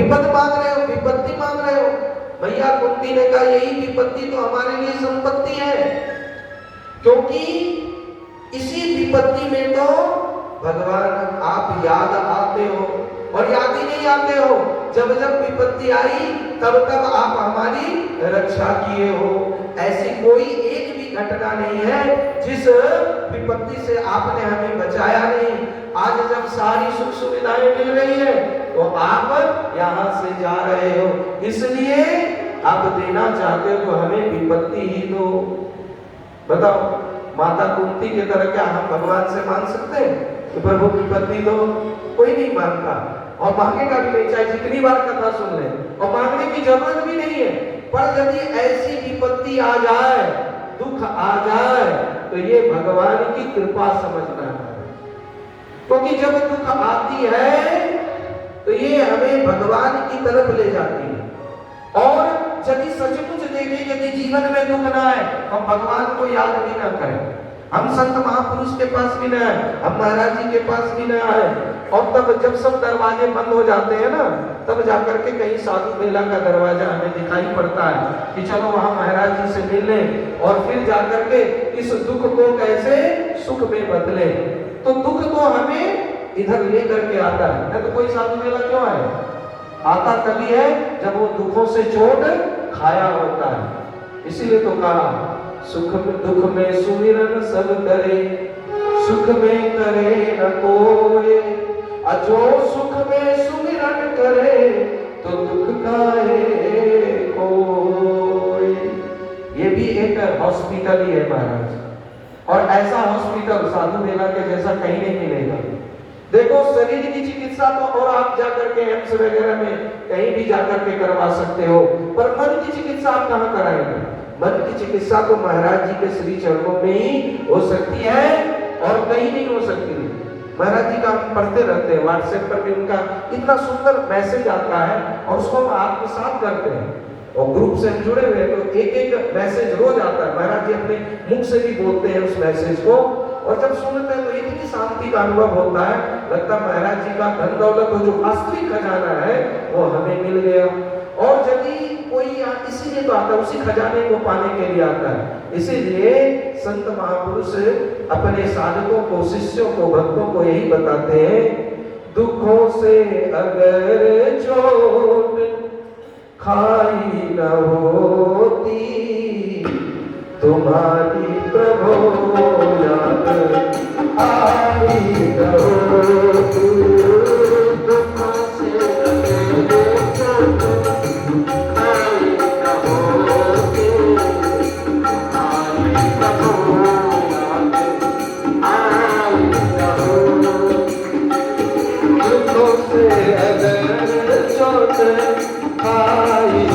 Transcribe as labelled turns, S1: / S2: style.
S1: विपद मांग रहे हो, विपत्ति मांग रहे हो। भैया कुंती ने कहा यही विपत्ति तो हमारे लिए संपत्ति है, क्योंकि इसी विपत्ति में तो भगवान आप याद आते हो, और याद ही नहीं आते हो, जब जब विपत्ति आई तब तब आप हमारी रक्षा किए हो। ऐसी कोई एक भी घटना नहीं है जिस विपत्ति से आपने हमें बचाया नहीं। आज जब सारी सुख सुविधाएं मिल रही है तो आप यहाँ से जा रहे हो, इसलिए आप देना चाहते हो तो हमें विपत्ति ही दो। बताओ, माता कुंती की तरह क्या हम भगवान से मांग सकते हैं कि प्रभु विपत्ति दो? कोई नहीं मांगता, और मांगेगा भी नहीं, चाहे जितनी बार कथा सुन ले, और मांगने की जरूरत भी नहीं है। पर यदि ऐसी विपत्ति आ जाए, दुख आ जाए, तो ये भगवान की कृपा समझना है। क्योंकि जब दुख आती है तो ये हमें भगवान की तरफ ले जाती है। और यदि सचमुच देखें, यदि जीवन में दुख ना है, हम भगवान को याद भी ना करें, हम संत महापुरुष के पास भी ना आए, हम महाराज जी के पास भी ना आए, और तब जब सब दरवाजे बंद हो जाते हैं ना, तब जाकर के कहीं साधु बेला का दरवाजा हमें दिखाई पड़ता है कि चलो वहां महाराज जी से मिल लें, और फिर जाकर के इस दुख को कैसे सुख में बदले। तो दुख तो हमें इधर लेकर के आता है, नहीं तो कोई साधु बेला क्यों आए? आता तभी है जब वो दुखों से चोट खाया होता है। इसीलिए तो कहा सुख में दुख में सुमिरन सब करे, सुख में करे न कोई, अजो सुख में सुमिरन करे तो दुख काहे कोई। ये भी एक हॉस्पिटल ही है महाराज, और ऐसा हॉस्पिटल साधु बेला के जैसा कहीं नहीं मिलेगा। देखो, शरीर की चिकित्सा तो और आप जाकर के एम्स वगैरह में कहीं भी जाकर के करवा सकते हो, पर मन की चिकित्सा आप कहाँ कराएंगे? मन की चिकित्सा तो महाराज जी के श्री चरणों में ही हो सकती है, और कहीं नहीं हो सकती। महाराज जी का हम पढ़ते रहते हैं, व्हाट्सएप पर भी उनका इतना सुंदर मैसेज आता है, और उसको हम आत्मसात करते हैं, और ग्रुप से हम जुड़े हुए हैं, तो एक एक मैसेज रोज आता है। महाराज जी अपने मुख से भी बोलते हैं उस मैसेज को, और जब सुनते हैं तो इतनी शांति का अनुभव होता है, लगता है महाराज जी का धन दौलत जो वास्तविक खजाना है वो हमें मिल गया। और यदि कोई इसीलिए तो आता है, उसी खजाने को पाने के लिए आता है। इसीलिए संत महापुरुष अपने साधकों को, शिष्यों को, भक्तों को यही बताते हैं, दुखों से अगर चोट खाई न होती, तुम्हारी प्रभु याद आई न होती। दुखों से अगर चोट खाई न होती, तुम्हारी प्रभु याद आई न होती। दुखों से अगर चोट खाई